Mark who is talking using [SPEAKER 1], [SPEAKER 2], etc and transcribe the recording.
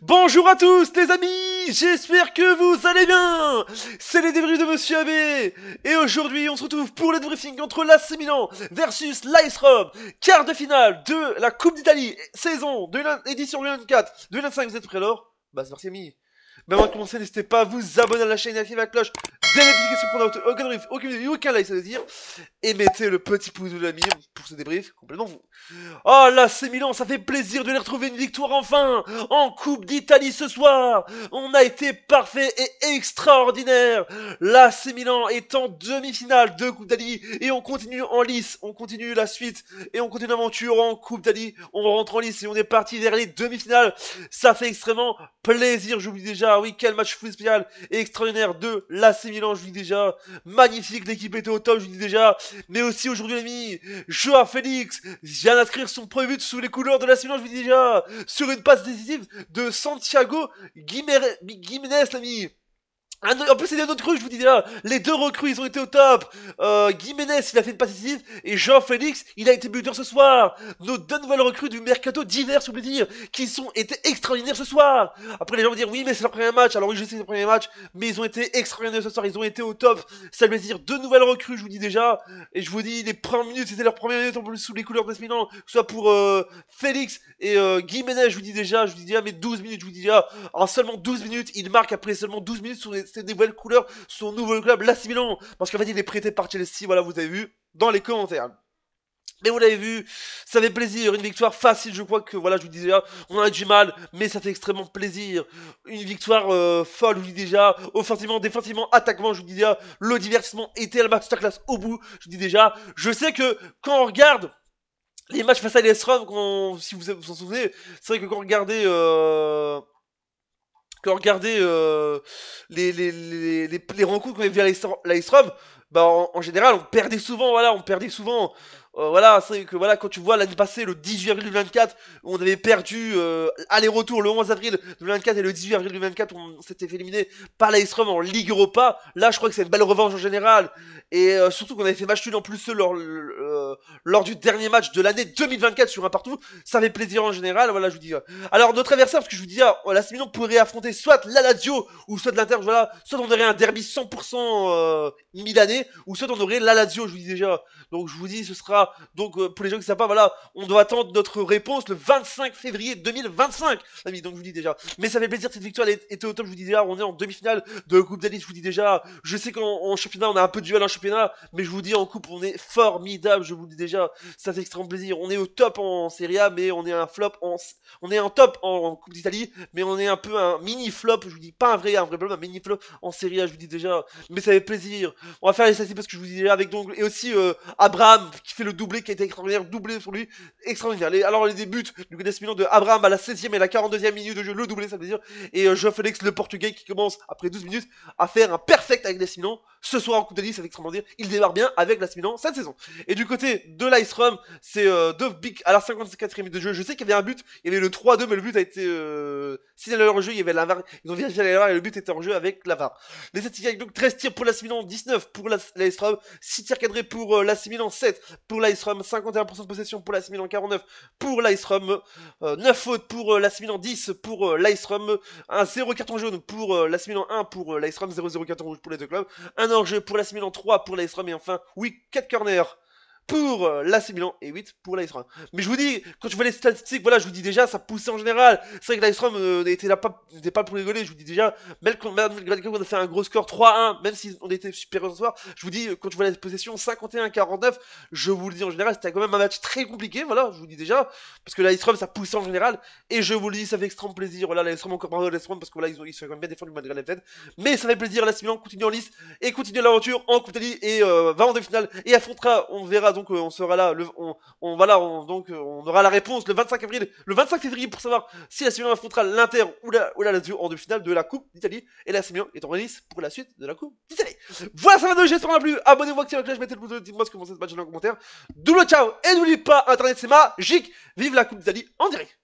[SPEAKER 1] Bonjour à tous les amis, j'espère que vous allez bien. C'est les débriefs de Monsieur AB. Et aujourd'hui on se retrouve pour le débriefing entre l'AC Milan versus l'AS Rome. Quart de finale de la Coupe d'Italie, saison de édition 2024, 2025, vous êtes prêts alors? Bah c'est parti amis. Mais avant de commencer, n'hésitez pas à vous abonner à la chaîne et activer la cloche des notifications pour n'avoir aucun débrief, aucun like, ça veut dire. Et mettez le petit pouce de l'ami pour ce débrief complètement vous. Oh là, c'est Milan, ça fait plaisir de les retrouver une victoire enfin en Coupe d'Italie ce soir. On a été parfait et extraordinaire. Là, c'est Milan est en demi-finale de Coupe d'Italie et on continue en lice, on continue la suite et on continue l'aventure en Coupe d'Italie. On rentre en lice et on est parti vers les demi-finales. Ça fait extrêmement plaisir, je vous dis déjà. Oui, quel match fou spécial et extraordinaire de l'AC Milan, je vous dis déjà. Magnifique, l'équipe était au top, je vous dis déjà. Mais aussi aujourd'hui, les amis, Joao Félix vient d'inscrire son premier but sous les couleurs de l'AC Milan, je vous dis déjà, sur une passe décisive de Santiago Giménez, l'ami. En plus, c'est des autres recrues, je vous dis déjà. Les deux recrues, ils ont été au top. Giménez, il a fait une passe décisive. Et Jean Félix, il a été buteur ce soir. Nos deux nouvelles recrues du mercato d'hiver, si vous voulez dire, qui sont été extraordinaires ce soir. Après, les gens vont dire, oui, mais c'est leur premier match. Alors oui, je sais que c'est leur premier match. Mais ils ont été extraordinaires ce soir. Ils ont été au top. Ça veut dire deux nouvelles recrues, je vous dis déjà. Et je vous dis, les premières minutes, c'était leur première minute en plus sous les couleurs de Milan. Que ce soit pour Félix et Giménez, je vous dis déjà. Mais 12 minutes, je vous dis déjà. En seulement 12 minutes, il marque après seulement 12 minutes sur ses nouvelles couleurs, son nouveau club, l'AC Milan. Parce qu'en fait, il est prêté par Chelsea, voilà, vous avez vu dans les commentaires. Mais vous l'avez vu, ça fait plaisir, une victoire facile, je crois que, voilà, je vous disais, on a du mal, mais ça fait extrêmement plaisir. Une victoire folle, je vous dis déjà, offensivement, défensivement, attaquement, je vous dis déjà, le divertissement était la masterclass au bout, je vous dis déjà. Je sais que quand on regarde les matchs face à l'AS Rome, si vous vous en souvenez, c'est vrai que quand on regardait les rencontres qu'on avait vu à l'Ice Rome, bah en général on perdait souvent, voilà, on perdait souvent. Voilà, c'est vrai que voilà, quand tu vois l'année passée, le 18 avril 2024, on avait perdu aller-retour le 11 avril 2024 et le 18 avril 2024, on s'était fait éliminer par l'Ice Rome en Ligue Europa. Là, je crois que c'est une belle revanche en général. Et surtout qu'on avait fait match nul en plus lors du dernier match de l'année 2024 sur un partout. Ça fait plaisir en général, voilà, je vous dis. Alors, notre adversaire, parce que je vous dis, l'AC Milan pourrait affronter soit la Lazio ou soit l'Inter, voilà, soit on aurait un derby 100% milanais, ou soit on aurait la Lazio, je vous dis déjà. Donc, je vous dis, ce sera, donc, pour les gens qui ne savent pas, voilà, on doit attendre notre réponse le 25 février 2025, amis, donc je vous dis déjà. Mais ça fait plaisir, cette victoire était au top, je vous dis déjà, on est en demi-finale de Coupe d'Italie, je vous dis déjà. Je sais qu'en championnat, on a un peu de duel en championnat, mais je vous dis, en coupe, on est formidable, je vous le dis déjà. Ça fait extrêmement plaisir. On est au top en Serie A, mais on est un flop on est en top en Coupe d'Italie, mais on est un peu un mini flop. Je vous dis pas un vrai flop, un mini flop en Serie A. Je vous dis déjà, mais ça fait plaisir. On va faire les statistiques parce que je vous dis déjà avec donc et aussi Abraham qui fait le doublé, qui a été extraordinaire, doublé sur lui, extraordinaire. Alors les buts du Guedes Milan de Abraham à la 16e et la 42e minute de jeu, le doublé, ça veut dire. Et Joao Félix, le Portugais, qui commence après 12 minutes à faire un perfect avec l'AS Milan ce soir en Coupe d'Italie, ça fait extrêmement dire. Il démarre bien avec l'AS Milan cette saison. Et du côté de l'Ice Rome, c'est Dove Big à la 54e minute de jeu. Je sais qu'il y avait un but, il y avait le 3-2, mais le but a été signalé en jeu. Il y avait la VAR, ils ont vérifié la VAR et le but était en jeu avec la VAR. Les statistiques avec donc 13 tirs pour l'AS Milan, 19 pour l'AS Rome, 6 tirs cadrés pour l'AS Milan, 7 pour l'AS Rome, 51% de possession pour l'AS Milan, 49 pour l'AS Rome, 9 fautes pour l'AS Milan, 10 pour l'AS Rome, un 0 carton jaune pour l'AS Milan, 1 pour l'AS Rome, 0-0 carton rouge pour les deux clubs, un hors-jeu pour l'AS Milan, 3 pour l'AS Rome et enfin, oui, 4 corners pour l'AC Milan et 8 pour l'AS Rome. Mais je vous dis, quand tu vois les statistiques, voilà, je vous dis déjà, ça poussait en général. C'est vrai que l'AS Rome n'était pas pour rigoler, je vous dis déjà, même quand on a fait un gros score 3-1, même si on était supérieur ce soir, je vous dis, quand tu vois la possession 51-49, je vous le dis en général, c'était quand même un match très compliqué, voilà, je vous dis déjà, parce que l'AS Rome, ça poussait en général, et je vous le dis, ça fait extrêmement plaisir, voilà, l'AS Rome, encore bravo l'AS Rome, parce que voilà, ils sont quand même bien défendus malgré la défaite, mais ça fait plaisir, l'AS Milan continue en lice, et continue l'aventure en Coupe d'Italie, et va en demi-finale, et affrontera, on verra, donc on sera là, on aura la réponse le 25 avril, le 25 février pour savoir si l'AC Milan affrontera l'Inter ou la Lazio en demi-finale de la Coupe d'Italie, et l'AC Milan est en lice pour la suite de la Coupe d'Italie. Voilà, ça va de j'espère qu'on a plu, abonnez-vous, activez la cloche, mettez le pouce bleu, dites-moi ce que vous pensez de ce match dans les commentaires, double ciao, et n'oubliez pas, Internet c'est magique, vive la Coupe d'Italie en direct.